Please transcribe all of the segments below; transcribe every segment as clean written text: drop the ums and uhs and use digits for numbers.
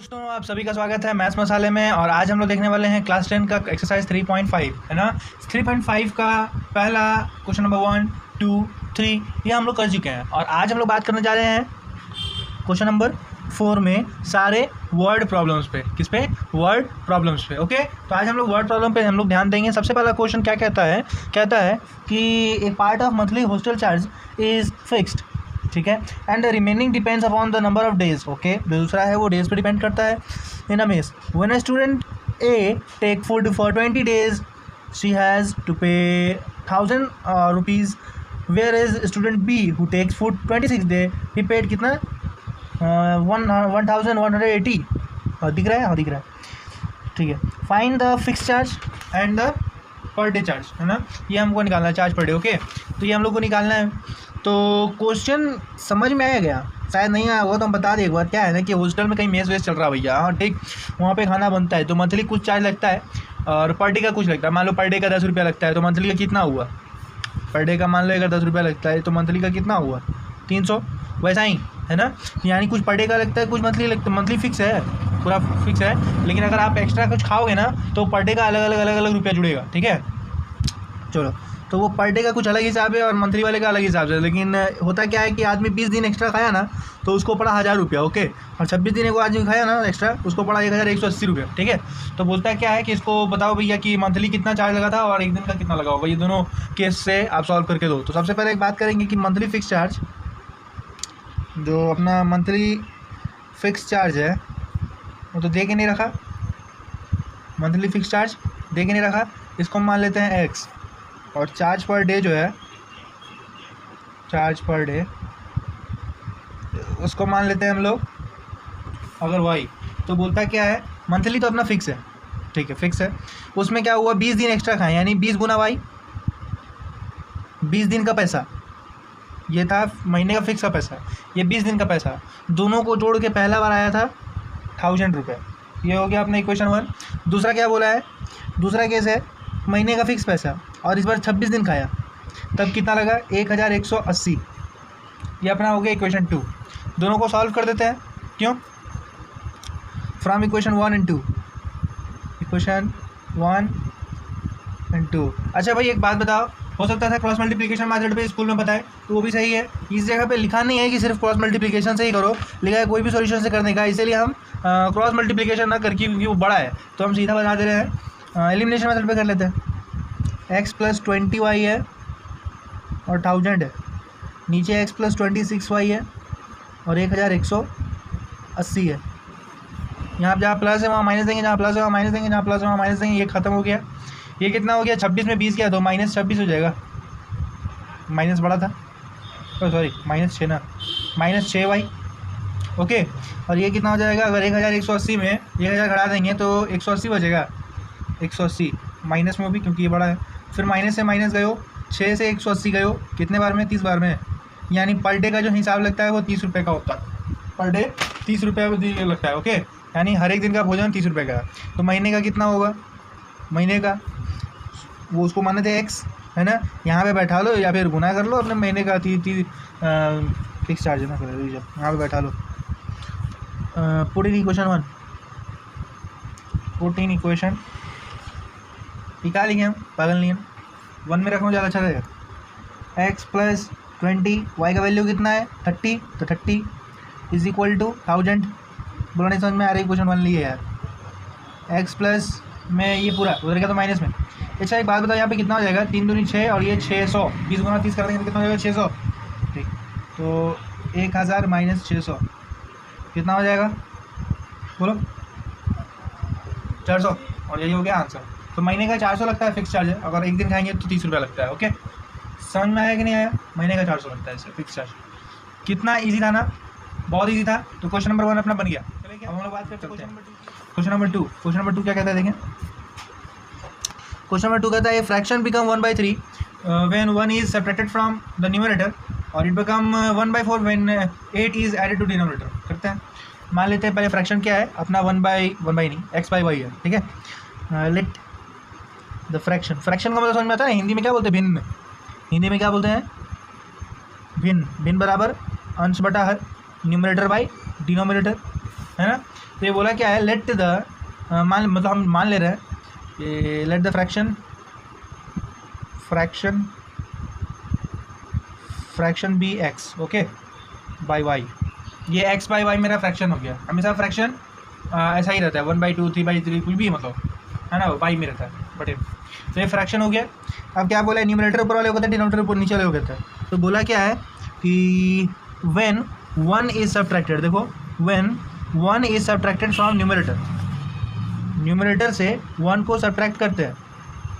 दोस्तों आप सभी का स्वागत है मैथ्स मसाले में। और आज हम लोग देखने वाले हैं क्लास 10 का एक्सरसाइज 3.5 है ना। 3.5 का पहला क्वेश्चन नंबर 1, 2, 3 ये हम लोग कर चुके हैं। और आज हम लोग बात करने जा रहे हैं क्वेश्चन नंबर 4 में सारे वर्ड प्रॉब्लम्स पे। किस पे? वर्ड प्रॉब्लम्स पे। ओके, तो आज हम लोग वर्ड प्रॉब्लम पे हम लोग ध्यान देंगे। सबसे पहला क्वेश्चन क्या कहता है कि a part of monthly hostel charge is fixed, ठीक है, and remaining depends upon the number of days. Okay, दूसरा है वो डेज पे डिपेंड करता है। In a mess when a student a take food for 20 days she has to pay 1000 rupees, where is student B who takes food 26 day he paid कितना 1180। दिख रहा है? हाँ दिख रहा है, ठीक है। Find the fix charge and the per day charge, है ना, ये हमको निकालना है, चार्ज पर डे। ओके, तो ये हम लोग को निकालना है। तो क्वेश्चन समझ में आया गया? शायद नहीं आया होगा तो हम बता दें एक बार। क्या है ना कि हॉस्टल में कहीं मेस वेस चल रहा है भैया, हाँ ठीक, वहाँ पे खाना बनता है तो मंथली कुछ चार्ज लगता है और पर डे का कुछ लगता है। मान लो पर डे का 10 रुपया लगता है तो मंथली का कितना हुआ? पर डे का मान लो अगर 10 रुपया लगता है तो मंथली का कितना हुआ? 300। वैसा ही है ना, यानी कुछ पर डे का लगता है, कुछ मंथली लगता है। मंथली फिक्स है, पूरा फिक्स है, लेकिन अगर आप एक्स्ट्रा कुछ खाओगे ना तो पर डे का अलग अलग रुपया जुड़ेगा, ठीक है। चलो, तो वो पर डे का कुछ अलग हिसाब है और मंथली वाले का अलग हिसाब से। लेकिन होता क्या है कि आदमी 20 दिन एक्स्ट्रा खाया ना तो उसको पड़ा 1000 रुपया। ओके, और 26 दिन को आदमी खाया ना एक्स्ट्रा उसको पड़ा 1180 रुपया, ठीक है। तो बोलता क्या है कि इसको बताओ भैया कि मंथली कितना चार्ज लगा था और एक दिन का कितना लगा होगा। ये दोनों केस से आप सॉल्व करके दो। तो सबसे पहले एक बात करेंगे कि मंथली फिक्स चार्ज, जो अपना मंथली फिक्स चार्ज है वो तो दे के नहीं रखा, मंथली फिक्स चार्ज दे के नहीं रखा, इसको मान लेते हैं एक्स। और चार्ज पर डे जो है, चार्ज पर डे उसको मान लेते हैं हम लोग अगर वाई। तो बोलता क्या है, मंथली तो अपना फिक्स है, ठीक है, फिक्स है। उसमें क्या हुआ, 20 दिन एक्स्ट्रा खाए यानी 20 गुना वाई, 20 दिन का पैसा। ये था महीने का फिक्स का पैसा, ये 20 दिन का पैसा। दोनों को जोड़ के पहला बार आया था 1000 रुपये। ये हो गया अपना इक्वेशन 1। दूसरा क्या बोला है, दूसरा केस है महीने का फिक्स पैसा और इस बार 26 दिन खाया, तब कितना लगा? 1180। ये अपना हो गया इक्वेशन 2। दोनों को सॉल्व कर देते हैं। क्यों? From equation 1 and 2, equation 1 and 2। अच्छा भाई एक बात बताओ, हो सकता था क्रॉस मल्टीप्लिकेशन मेथड पे स्कूल में बताए तो वो भी सही है। इस जगह पे लिखा नहीं है कि सिर्फ क्रॉस मल्टीप्लिकेशन से ही करो, लिखा है कोई भी सॉल्यूशन से करने का। इसीलिए हम क्रॉस मल्टीप्लिकेशन ना करके, क्योंकि वो बड़ा है तो हम सीधा बता दे रहे हैं, एलिमिनेशन मेथड पे कर लेते हैं। x + 20y है और 1000 है, नीचे x + 26y है और 1180 है। यहाँ जहाँ प्लस है वहाँ माइनस देंगे, जहाँ प्लस है वहाँ माइनस देंगे, जहाँ प्लस है वहाँ माइनस देंगे। ये खत्म हो गया। ये कितना हो गया? 26 में 20 गया तो -26 हो जाएगा। माइनस बड़ा था, सॉरी -6 ना, -6y। ओके, और ये कितना हो जाएगा? अगर 1180 में 1000 घटा देंगे तो 180 बचेगा। 180 माइनस में भी क्योंकि ये बड़ा है। फिर माइनस से माइनस गए हो, 6 से 180 गए हो, कितने बार में? 30 बार में। यानी पर डे का जो हिसाब लगता है वो 30 रुपये का होता है। पर डे 30 रुपये लगता है। ओके, यानी हर एक दिन का भोजन 30 रुपये का। तो महीने का कितना होगा? महीने का वो उसको माने थे एक्स, है ना, यहाँ पे बैठा लो या फिर गुना कर लो अपने महीने का। फिक्स चार्ज है ना, यहाँ पे बैठा लो। Put in equation 1, put in equation निकाल लेंगे हम, पागल नहीं है। 1 में रखना ज़्यादा अच्छा रहेगा। x + 20 y का वैल्यू कितना है? 30, तो 30 = 1000। बोला नहीं समझ में आ रही? इक्वेशन 1 लिए यार। x प्लस में ये पूरा उधर का तो माइनस में। अच्छा एक बात बताओ, यहाँ पे कितना हो जाएगा? 3 दूनी 6 और ये 600, 20 गुना 30 कर देंगे तो कितना हो जाएगा? 600, ठीक। तो 1000 - 600 कितना हो जाएगा? बोलो। 400। और यही हो गया आंसर। तो महीने का 400 लगता है फिक्स चार्ज है। अगर एक दिन खाएंगे तो 30 रुपया लगता है। ओके, समझ में आया कि नहीं आया? महीने का 400 लगता है इससे फिक्स चार्ज। कितना इजी था ना, बहुत इजी था। तो क्वेश्चन नंबर 1 अपना बन गया। चलिए अब हम लोग बात करते हैं क्वेश्चन नंबर 2। क्वेश्चन नंबर 2 क्या कहता है देखें। क्वेश्चन नंबर 2 कहता है fraction become 1/3 when 1 is subtracted from the numerator और it become 1/4 when 8 is added to denominator. करते हैं, मान लेते हैं पहले फ्रैक्शन क्या है अपना, 1/1 नहीं, x/y है, ठीक है। लेट द फ्रैक्शन, फ्रैक्शन का मतलब समझ में आता है हिंदी में क्या बोलते हैं? भिन्न। हिंदी में क्या बोलते हैं? भिन्न। भिन्न बराबर अंश बटा हर, न्यूमरेटर बाई डिनोमिनेटर, है ना। तो ये बोला क्या है, लेट द मतलब हम मान ले रहे हैं कि let the fraction be x okay by y. ये एक्स बाई वाई मेरा फ्रैक्शन हो गया। हमेशा फ्रैक्शन ऐसा ही रहता है 1/2 3/3 कुछ भी मतलब, है ना, वाई में रहता है बटे। तो ये फ्रैक्शन हो गया। अब क्या बोला है, न्यूमरेटर ऊपर वाले हो गए थे, डिनोमिनेटर ऊपर नीचे वाले हो गए थे। तो बोला क्या है कि व्हेन 1 इज सब्ट्रैक्टेड, देखो when 1 is subtracted from numerator से 1 को सब्ट्रैक्ट करते हैं,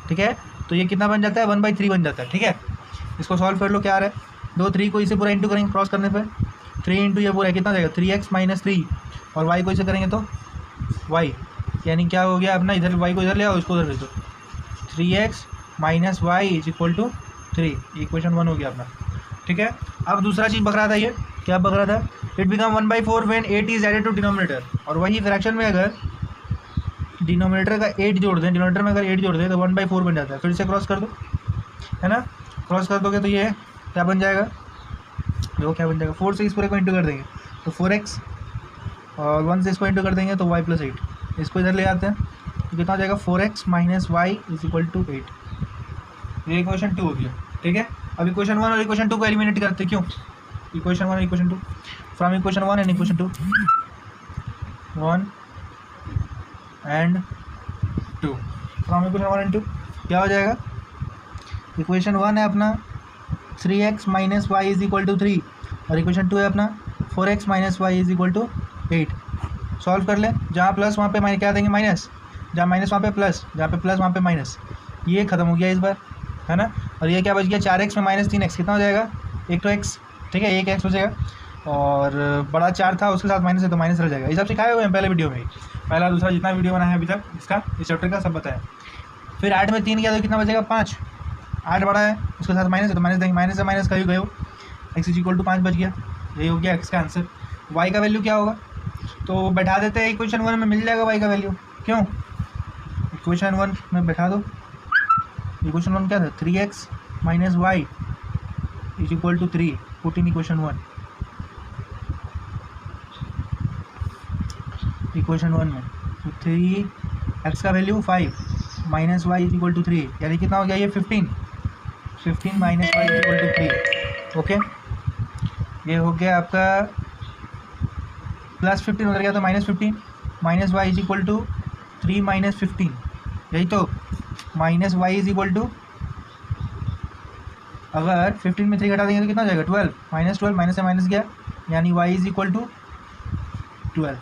ठीक है, तो ये कितना बन जाता है 1/3 बन जाता है, ठीक है। इसको सॉल्व कर लो, क्या आ रहा है 2 3 को इसे पूरा इंटू करेंगे क्रॉस करने पर, 3 इंटू ये पूरा कितना जाएगा 3x - 3 और y को इसे करेंगे तो y, यानी क्या हो गया अपना, इधर y को इधर ले आओ, इसको उधर ले दो, 3x - y = 3, इक्वेशन 1 हो गया अपना, ठीक है। अब दूसरा चीज़ बक रहा था, ये क्या बक रहा था, it become 1/4 when 8 is added to denominator. और वही फ्रैक्शन में अगर डिनोमिनेटर का 8 जोड़ दें, डिनोमिनेटर में अगर 8 जोड़ दें तो 1/4 बन जाता है। फिर से क्रॉस कर दो, है ना, क्रॉस कर दोगे तो ये क्या बन जाएगा, देखो क्या बन जाएगा, 4 से इस पूरे को इंटू कर देंगे तो 4x और 1 से इसको इंटू कर देंगे तो y + 8, इसको इधर ले आते हैं तो कितना हो जाएगा 4x - y = 8। ये इक्वेशन 2 हो गया, ठीक है। अब इक्वेशन 1 और इक्वेशन 2 को एलिमिनेट करते हैं, क्यों, इक्वेशन 1 और equation 2, from equation 1 and equation 2, 1 and 2, from equation 1 and 2 क्या हो जाएगा, इक्वेशन 1 है अपना 3x - y = 3 और इक्वेशन 2 है अपना 4x - y = 8। सॉल्व कर ले, जहाँ प्लस वहाँ पे क्या देंगे माइनस, जहाँ माइनस वहाँ पे प्लस, जहाँ पे प्लस वहाँ पे माइनस, ये खत्म हो गया इस बार, है ना। और ये क्या बच गया 4x में -3x कितना हो जाएगा, एक तो x, ठीक है, एक x हो जाएगा और बड़ा 4 था उसके साथ माइनस है तो माइनस रह जाएगा। ये सब सिखाए हुए हैं पहले वीडियो में, पहला दूसरा जितना वीडियो बनाया है अभी तक इसका, इस चैप्टर का सब बताया। फिर 8 में 3 किया तो कितना बचेगा 5, 8 बड़ा है उसके साथ माइनस है तो माइनस देंगे, माइनस से माइनस कहीं गए हो, x = 5 बच गया, यही हो गया x का आंसर। y का वैल्यू क्या होगा, तो बैठा देते हैं इक्वेशन 1 में, मिल जाएगा y का वैल्यू, क्यों, इक्वेशन 1 में बैठा दो, इक्वेशन 1 क्या था 3x - y = 3, put in equation 1, equation 1 में तो 3x का वैल्यू 5 - y = 3, यानी कितना हो गया ये 15 - y = 3, ओके। ये हो गया आपका +15 उधर गया तो -15 - y = 3 - 15, यही तो, माइनस y = अगर 15 में 3 घटा देंगे तो कितना हो जाएगा 12, -12 माइनस से माइनस गया यानी y = 12,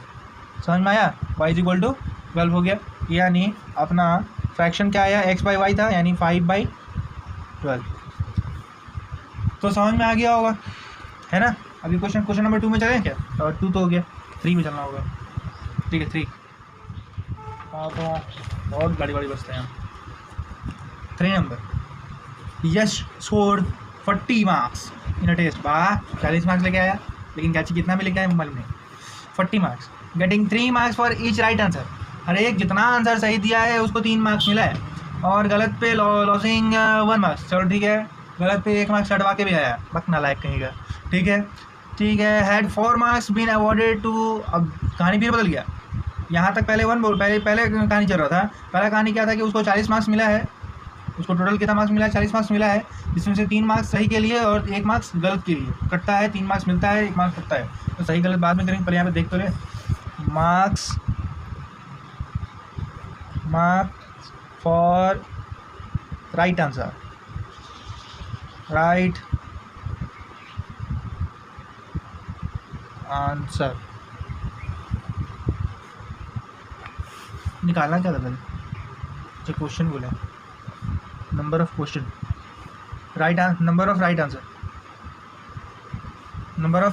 समझ में आया, y = 12 हो गया। यानी अपना फ्रैक्शन क्या आया x/y था यानी 5/12, तो समझ में आ गया होगा, है ना। अभी क्वेश्चन नंबर 2 में चलें क्या, और 2 तो हो गया, 3 में चलना होगा, ठीक है 3, हाँ तो बहुत गाड़ी बसते हैं। 3 number, Yash scored 40 marks in a test, वाह 40 मार्क्स लेके आया, लेकिन क्या कितना भी लेके आया मोबाइल में, 40 marks, getting 3 marks for each right answer, हर एक जितना आंसर सही दिया है उसको 3 मार्क्स मिला है, और गलत पे लॉसिंग 1 मार्क्स, चलो ठीक है, गलत पे 1 मार्क्स हटवा के भी आया, बक नालायक कहीं का, ठीक है, had 4 marks been awarded to, अब कहानी फिर बदल गया, यहाँ तक पहले पहले कहानी चल रहा था, पहला कहानी क्या था कि उसको 40 मार्क्स मिला है, उसको टोटल कितना मार्क्स मिला है 40 मार्क्स मिला है, जिसमें से 3 मार्क्स सही के लिए और 1 मार्क्स गलत के लिए, कटता है 3 मार्क्स मिलता है 1 मार्क्स कटता है, तो सही गलत बाद में करेंगे, पर यहाँ पे देख तो रहे मार्क्स फॉर राइट आंसर निकालना क्या था पहले, जो क्वेश्चन बोला number of question, number of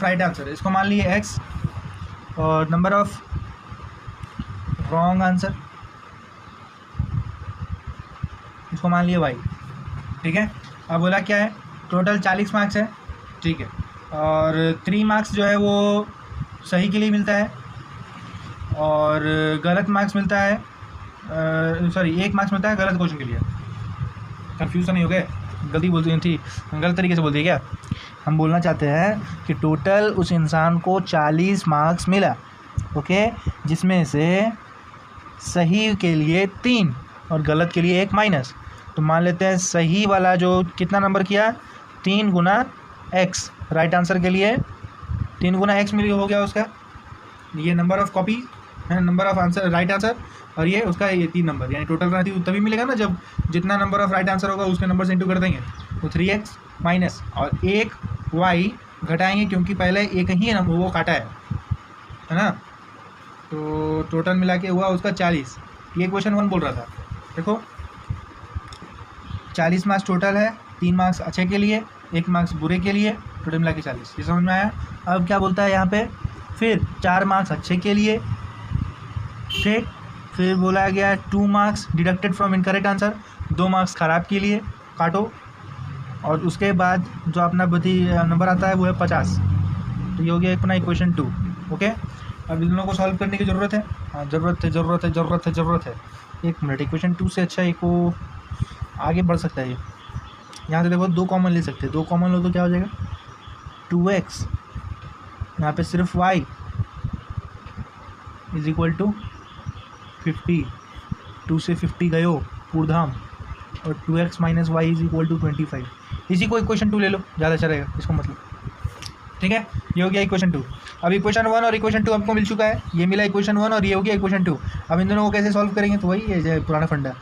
right answer, इसको मान लिए x और नंबर ऑफ रॉन्ग आंसर इसको मान लिए y, ठीक है। अब बोला क्या है टोटल 40 मार्क्स है, ठीक है, और 3 मार्क्स जो है वो सही के लिए मिलता है और गलत मार्क्स मिलता है, 1 मार्क्स मिलता है गलत क्वेश्चन के लिए, कंफ्यूज नहीं हो गए, गलती बोलती थी, गलत तरीके से बोलती है क्या, हम बोलना चाहते हैं कि टोटल उस इंसान को 40 मार्क्स मिला, ओके, जिसमें से सही के लिए 3 और गलत के लिए 1 माइनस। तो मान लेते हैं सही वाला जो कितना नंबर किया, 3 गुना x, राइट आंसर के लिए 3 गुना x मिल हो गया उसका, ये नंबर ऑफ कॉपी है, number of answer right answer, और ये उसका ये 3 नंबर, यानी टोटल रहती तभी मिलेगा ना जब जितना नंबर ऑफ राइट आंसर होगा उसके नंबर से इंटू कर देंगे। तो 3x माइनस और 1 y घटाएंगे क्योंकि पहले एक ही वो काटा है ना। तो टोटल मिला के हुआ उसका 40। ये क्वेश्चन 1 बोल रहा था। देखो 40 मार्क्स टोटल है, 3 मार्क्स अच्छे के लिए, 1 मार्क्स बुरे के लिए, टोटल मिला के 40। ये समझ में आया। अब क्या बोलता है यहाँ पे, फिर 4 मार्क्स अच्छे के लिए, ठीक, फिर बोला गया 2 marks deducted from incorrect answer, 2 marks ख़राब के लिए काटो, और उसके बाद जो अपना बधी नंबर आता है वो है 50। तो ये हो गया अपना इक्वेशन 2। ओके, अब इन दोनों को सॉल्व करने की ज़रूरत है। हाँ, ज़रूरत है। एक मिनट, इक्वेशन 2 से अच्छा एक वो आगे बढ़ सकता है। ये यहाँ से देखो 2 कॉमन ले सकते हैं, 2 कॉमन लो तो क्या हो जाएगा, 2x, यहाँ पे सिर्फ y इज इक्वल टू 50, 2 से 50 गयो पूर्धाम, और 2x minus y is equal to 25। इसी को इक्वेशन 2 ले लो, ज़्यादा अच्छा रहेगा इसको मतलब। ठीक है, ये हो गया इक्वेशन 2। अब इक्वेशन 1 और इक्वेशन 2 आपको मिल चुका है, ये मिला इक्वेशन 1 और ये हो गया इक्वेशन 2। अब इन दोनों को कैसे सॉल्व करेंगे, तो वही है पुराना फंडा,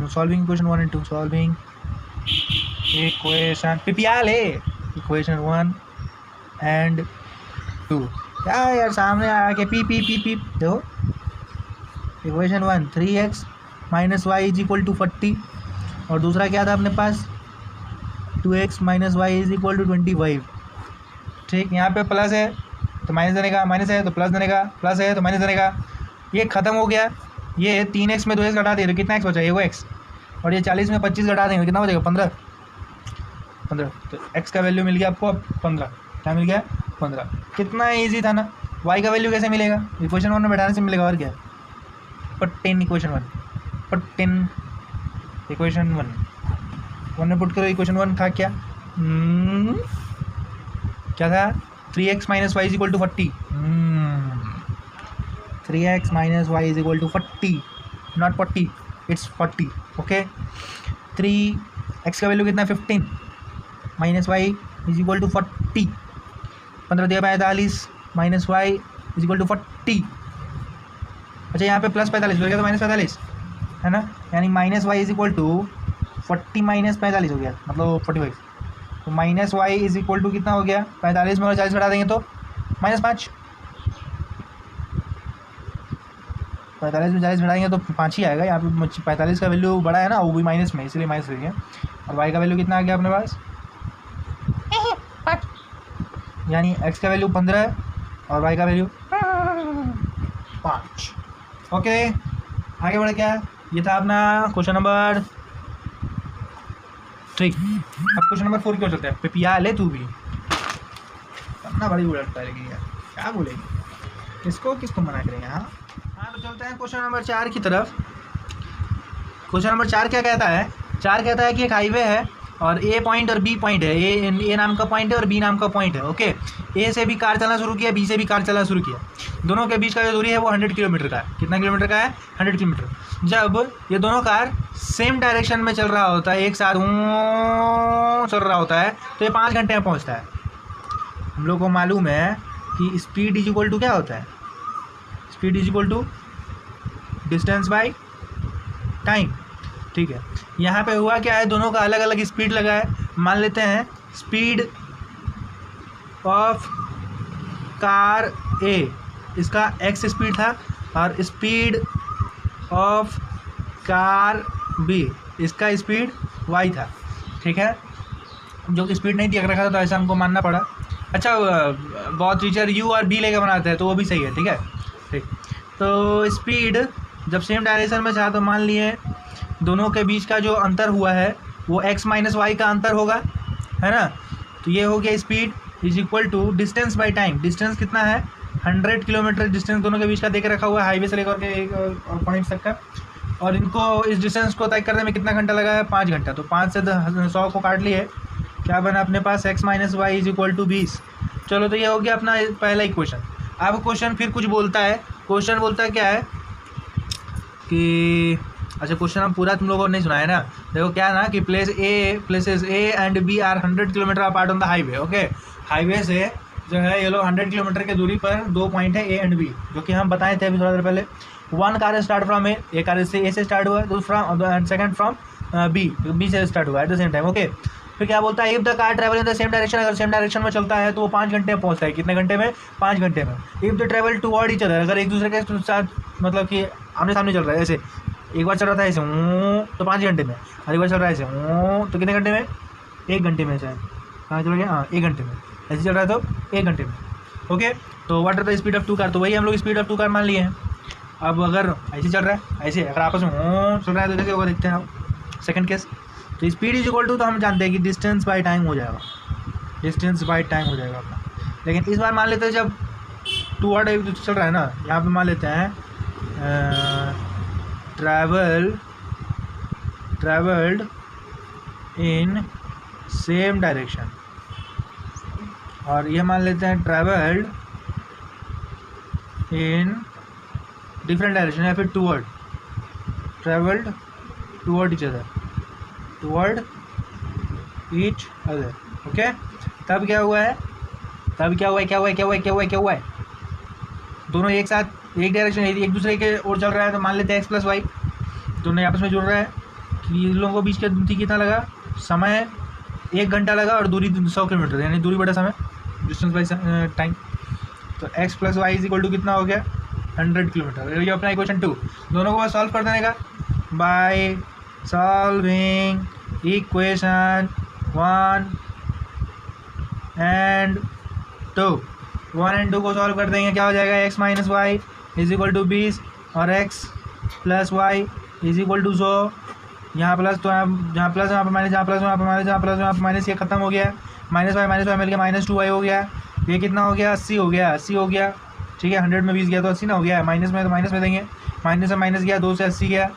solving equation 1 and 2, solving equation पीपीआर ले इक्वेशन 1 एंड 2। क्या यार सामने आके पी देखो, equation 1 3x minus y is equal to 40, और दूसरा क्या था अपने पास 2x minus y is equal to 25। ठीक, यहाँ पे प्लस है तो माइनस देने का, माइनस है तो प्लस देने का, प्लस है तो माइनस देने का। ये ख़त्म हो गया, ये 3x में 2x घटा दिए तो कितना x बचा, ये वो x, और ये 40 में 25 घटा देंगे कितना बचेगा, 15। तो x का वैल्यू मिल गया आपको अब 15। क्या मिल गया, 15। कितना ईजी था ना। y का वैल्यू कैसे मिलेगा, इक्वेशन 1 में बैठाने से मिलेगा, और क्या, पट 10 इक्वेशन 1, पट 10 इक्वेशन 1 में पुट करो। इक्वेशन 1 था क्या, क्या था, 3x minus y is equal to 40, 3x minus y is equal to 40, not 40, it's 40। Okay, 3x का वैल्यू कितना, 15 minus y is equal to 40, 15 दिया 45 minus y is equal to 40। अच्छा, यहाँ पे प्लस 45 हो गया तो माइनस 45 है ना, यानी minus y is equal to 40 minus 45 हो गया, मतलब 45। तो minus y is equal to कितना हो गया, 45 में और 40 बढ़ा देंगे तो -5, 45 में 40 बढ़ाएंगे तो 5 ही आएगा। यहाँ पे 45 का वैल्यू बड़ा है ना, वो भी माइनस में, इसलिए माइनस रह गया। और वाई का वैल्यू कितना आ गया अपने पास, 5, यानी एक्स का वैल्यू 15 है और वाई का वैल्यू 5। ओके, आगे बढ़े क्या, ये था अपना क्वेश्चन नंबर 3। अब क्वेश्चन नंबर 4 क्यों चलता है, पिपिया ले तू भी, इतना बड़ी उड़ता है लेकिन यार क्या बोलेगी, किसको मना करेंगे। हाँ, तो चलते हैं क्वेश्चन नंबर 4 की तरफ। क्वेश्चन नंबर 4 क्या कहता है, 4 कहता है कि एक हाईवे है और ए पॉइंट और बी पॉइंट है, ए नाम का पॉइंट है और बी नाम का पॉइंट है। ओके, ए से भी कार चलना शुरू किया, बी से भी कार चलना शुरू किया, दोनों के बीच का जो दूरी है वो 100 किलोमीटर का है। कितना किलोमीटर का है, 100 किलोमीटर। जब ये दोनों कार सेम डायरेक्शन में चल रहा होता है, एक साथ चल रहा होता है, तो ये 5 घंटे में पहुँचता है। हम लोग को मालूम है कि स्पीड इज इक्वल टू क्या होता है, speed is equal to distance by time. ठीक है, यहाँ पे हुआ क्या है, दोनों का अलग अलग स्पीड लगा है। मान लेते हैं स्पीड ऑफ कार ए, इसका x स्पीड था, और स्पीड ऑफ कार बी, इसका स्पीड y था। ठीक है, जो कि स्पीड नहीं दिया रखा था तो ऐसा हमको मानना पड़ा। अच्छा, बहुत टीचर u और b लेकर बनाते हैं तो वो भी सही है। ठीक है, ठीक, तो स्पीड जब सेम डायरेक्शन में था तो मान लिए दोनों के बीच का जो अंतर हुआ है वो x माइनस वाई का अंतर होगा, है ना। तो ये हो गया speed is equal to distance by time. Distance कितना है, 100 किलोमीटर डिस्टेंस दोनों के बीच का देकर रखा हुआ है, हाईवे से लेकर के एक पॉइंट तक का। और इनको इस डिस्टेंस को तय करने में कितना घंटा लगा है, 5 घंटा। तो 5 से 100 को काट लिए, क्या बना अपने पास, x minus y is equal to 20। चलो, तो ये हो गया अपना पहला इक्वेशन। अब क्वेश्चन फिर कुछ बोलता है, क्वेश्चन बोलता है क्या है कि अच्छा क्वेश्चन हम पूरा तुम लोगों ने नहीं सुना है ना। देखो क्या है ना कि places A and B are 100 kilometre apart on the highway. Okay, highway से जो है ये लोग 100 किलोमीटर की दूरी पर दो पॉइंट है ए एंड बी, जो कि हम बताए थे अभी थोड़ा देर पहले। वन कार स्टार्ट फ्रॉम ए, एक कार से ए से स्टार्ट हुआ, दूसरा सेकंड फ्रॉम बी से स्टार्ट हुआ at the same time. Okay, फिर क्या बोलता है, if the car travel in the same direction, अगर सेम डायरेक्शन में चलता है तो वो 5 घंटे में पहुंचता है। कितने घंटे में? 5 घंटे में। If the travel toward each other, अगर एक दूसरे के साथ मतलब कि आमने सामने चल रहा है, ऐसे एक बार चल रहा था ऐसे तो 5 घंटे में, और एक बार चल रहा है ऐसे तो कितने घंटे में? 1 घंटे में। शायद कहाँ चल गया? हाँ 1 घंटे में। ऐसे चल रहा है तो 1 घंटे में। ओके, तो what are the speed of 2 car, तो वही हम लोग स्पीड ऑफ 2 कार मान लिए हैं। अब अगर ऐसे चल रहा है, ऐसे अगर आपस में चल रहा है तो कैसे होगा देखते हैं आप। सेकंड केस, तो स्पीड इज इक्वल टू, तो हम जानते हैं कि डिस्टेंस बाय टाइम हो जाएगा, डिस्टेंस बाय टाइम हो जाएगा अपना। लेकिन इस बार मान लेते हैं जब टूवर्ड चल रहा है ना, यहाँ पे मान लेते हैं ट्रैवल्ड इन सेम डायरेक्शन, और ये मान लेते हैं ट्रैवल्ड इन डिफरेंट डायरेक्शन, या फिर toward, travelled toward each other, toward each other. Okay, तब क्या हुआ है, क्या हुआ है, दोनों एक साथ एक डायरेक्शन एक दूसरे के ओर चल रहा है, तो मान लेते हैं एक्स प्लस वाई, दोनों आपस में जुड़ रहा है कि इन लोगों को बीच के दूरी कितना लगा, समय 1 घंटा लगा, और दूरी 100 किलोमीटर, यानी दूरी बड़ा समय, डिस्टेंस बाई टाइम। तो x plus y is equal to कितना हो गया? 100 किलोमीटर। ये अपना इक्वेशन 2, दोनों को बस सॉल्व कर देने का by solving equation 1 and 2। 1 and 2 को सॉल्व कर देंगे, क्या हो जाएगा? X minus y is equal to 20, और x plus y is equal to 100। यहाँ प्लस तो जहाँ प्लस यहाँ पर माइनस, जहाँ प्लस वहाँ पर माइनस, जहाँ प्लस वहाँ पर माइनस, ये खत्म हो गया। माइनस वाई मिल गया -2y हो गया। ये कितना हो गया? 80 हो गया, 80 हो गया। ठीक है, 100 में 20 गया तो 80 ना हो गया। माइनस में तो माइनस में देंगे, माइनस से माइनस गया, 2 से 80 गया।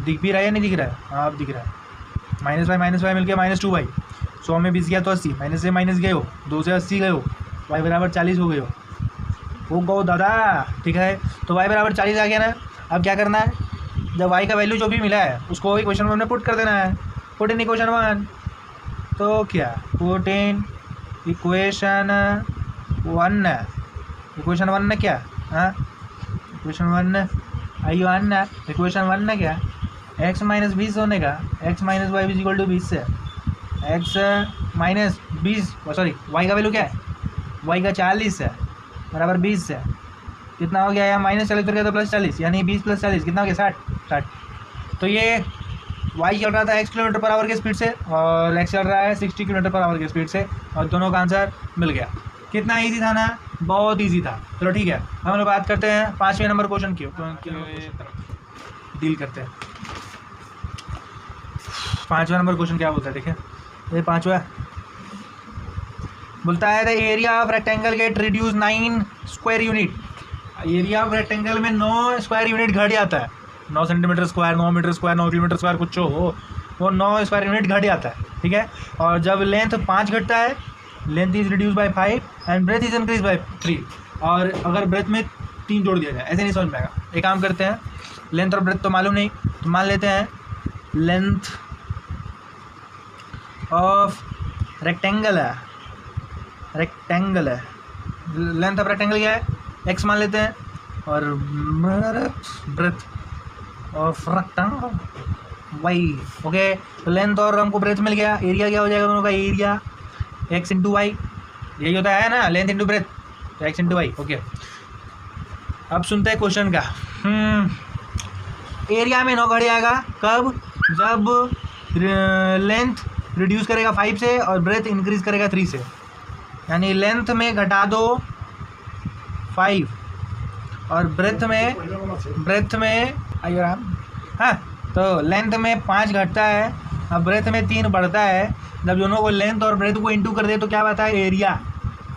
दिख भी रहा है या नहीं दिख रहा है? हाँ अब दिख रहा है। माइनस वाई मिल गया -2y, 100 में 20 गया तो 80, माइनस से माइनस गए हो, 2 से 80 गए हो, y बराबर 40 हो गए हो गो दादा। ठीक है, तो y बराबर 40 आ गया ना। अब क्या करना है, जब y का वैल्यू जो भी मिला है उसको इक्वेशन 1 में पुट कर देना है। पुट इन इक्वेशन 1, तो क्या पुट इन इक्वेशन 1 ने क्या, हाँ इक्वेशन 1 आइयो आना, इक्वेशन 1 ने क्या, x माइनस 20 होने का, x minus y is equal to 20 से x माइनस 20, सॉरी y का वैल्यू क्या है, y का 40 है बराबर 20 से कितना हो गया, यहाँ माइनस 40 कर गया तो प्लस 40, यानी 20 प्लस 40 कितना हो गया 60। तो ये y चल रहा था x किलोमीटर पर आवर की स्पीड से, और x चल रहा है 60 किलोमीटर पर आवर की स्पीड से, और दोनों का आंसर मिल गया। कितना ईजी था ना, बहुत ईजी था। चलो ठीक है, हम लोग बात करते हैं 5वें नंबर क्वेश्चन की डील करते हैं। 5वां नंबर क्वेश्चन क्या बोलता है, देखिए ये 5वां बोलता है the area of rectangle get reduce 9 square unit. Area of rectangle में 9 स्क्वायर यूनिट घट जाता है, 9 centimetre square, 9 metre square, 9 kilometre square, कुछ हो वो 9 स्क्वायर यूनिट घट जाता है। ठीक है, और जब लेंथ 5 घटता है, length is reduce by 5 and breadth is increase by 3, और अगर ब्रेथ में 3 जोड़ दिया जाए, ऐसे नहीं समझ में आएगा। एक काम करते हैं, लेंथ और ब्रेथ तो मालूम नहीं, तो मान लेते हैं लेंथ ऑफ रेक्टेंगल है, लेंथ ऑफ रेक्टेंगल क्या है, x मान लेते हैं, और breadth of rectangle y। Okay, तो लेंथ और हमको ब्रेथ मिल गया, एरिया क्या हो जाएगा दोनों का, एरिया x इंटू वाई, यही होता है ना, लेंथ इंटू ब्रेथ, तो x इंटू वाई। ओके, अब सुनते हैं क्वेश्चन का। एरिया में 9 घट जाएगा, कब, जब लेंथ रिड्यूस करेगा 5 से और ब्रेथ इंक्रीज करेगा 3 से, यानी लेंथ में घटा दो 5 और ब्रेथ में आइए हाँ, तो लेंथ में 5 घटता है और ब्रेथ में 3 बढ़ता है। जब दोनों को लेंथ और ब्रेथ को इंटू कर दे तो क्या आता है, area.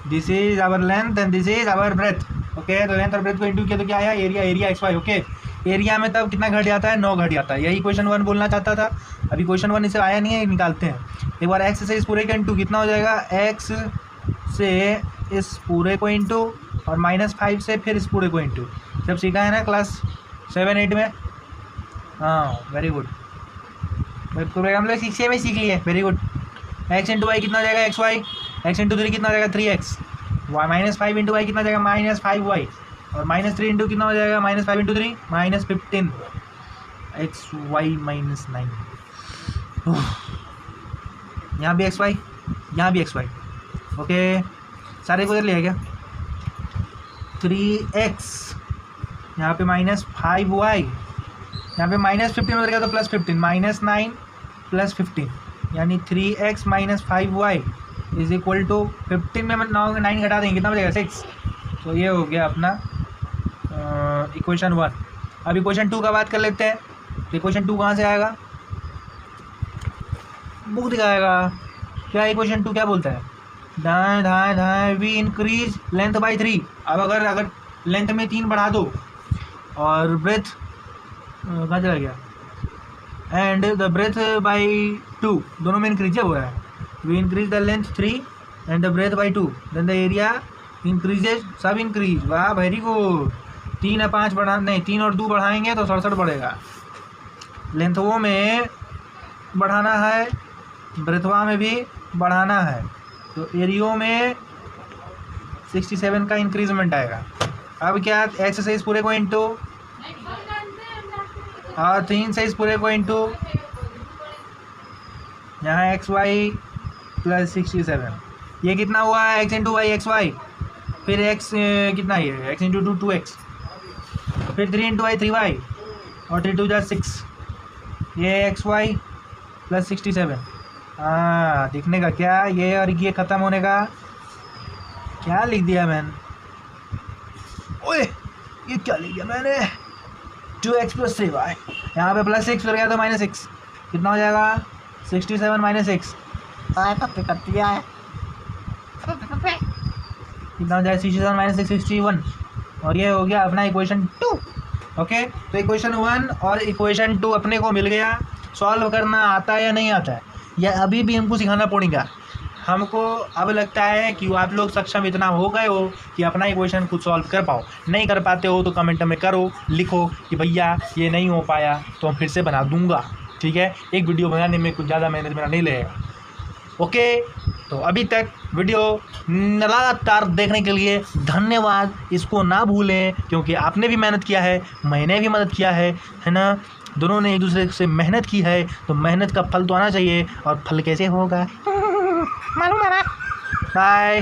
This is our length and this is our breadth. Okay, तो लेंथ और ब्रेथ को इंटू किया तो क्या आया, area x y. Okay, area में तब कितना घट जाता है, 9 घट जाता है। यही क्वेश्चन 1 बोलना चाहता था, अभी क्वेश्चन 1 इसे आया नहीं है, निकालते हैं एक बार। एक्स से इस पूरे का इंटू कितना हो जाएगा, एक्स से इस पूरे को इंटू और -5 से फिर इस पूरे को इंटू। जब सीखा है ना क्लास 7-8 में। हाँ वेरी गुड, प्रोग्राम लोग 6 में सीख लिए, very good. x into y कितना हो जाएगा xy, x इंटू 3 कितना हो जाएगा 3x, -5 इंटू वाई कितना हो जाएगा -5y, और -3 इंटू कितना हो जाएगा -5 इंटू 3 -15 xy -9। यहाँ भी xy, यहाँ भी xy, ओके सारे को इधर लिया क्या 3x, यहाँ पे -5y, यहाँ पे -15 उधर गया तो +15, -9 + 15 यानी 3x - 5y is equal to 15 में 9 घटा देंगे कितना बचेगा 6। तो ये हो गया अपना इक्वेशन 1। अब इक्वेशन 2 का बात कर लेते हैं। तो इक्वेशन 2 कहाँ से आएगा, बुक दिखाएगा क्या। इक्वेशन 2 क्या बोलता है, दाएँ वी इंक्रीज लेंथ बाई 3। अब अगर लेंथ में 3 बढ़ा दो और ब्रेथ कहाँ चला गया, एंड द ब्रेथ बाई 2, दोनों में इंक्रीज हो रहा है। We increase the length 3 and the breadth by 2, then the area increases, सब इंक्रीज। वाह वेरी गुड। 3 या 5 बढ़ा, नहीं 3 और 2 बढ़ाएंगे तो 67 बढ़ेगा। लेंथवो में बढ़ाना है, ब्रेथवा में भी बढ़ाना है, तो एरियो में 67 का इंक्रीजमेंट आएगा। अब क्या, एक्स से इस पूरे को इंटू और 3 से इस पूरे को इंटू, यहाँ एक्स वाई + 67, ये कितना हुआ है x into y x y, फिर एक्स कितना है एक्स इंटू 2 2x, फिर 3 इंटू वाई 3y, और 3 2 6, ये एक्स वाई + 67। हाँ दिखने का क्या, ये और ये ख़त्म होने का क्या लिख दिया मैंने, ओए ये क्या लिख दिया मैंने, 2x + 3y, यहाँ पे +6 फिर गया तो -6, कितना हो जाएगा 67 - 6, कितना हो जाएगा 67 - 6 61, और ये हो गया अपना इक्वेशन 2। ओके, तो इक्वेशन 1 और इक्वेशन 2 अपने को मिल गया। सॉल्व करना आता है या नहीं आता है, या अभी भी हमको सिखाना पड़ेगा। हमको अब लगता है कि आप लोग सक्षम इतना हो गए हो कि अपना इक्वेशन खुद सॉल्व कर पाओ। नहीं कर पाते हो तो कमेंट में करो, लिखो कि भैया ये नहीं हो पाया तो हम फिर से बना दूंगा। ठीक है, एक वीडियो बनाने में कुछ ज़्यादा मेहनत मेरा नहीं लगेगा। ओके, तो अभी तक वीडियो लगातार देखने के लिए धन्यवाद। इसको ना भूलें क्योंकि आपने भी मेहनत किया है, मैंने भी मदद किया है ना, दोनों ने एक दूसरे से मेहनत की है, तो मेहनत का फल तो आना चाहिए। और फल कैसे होगा मालूम है ना। बाय।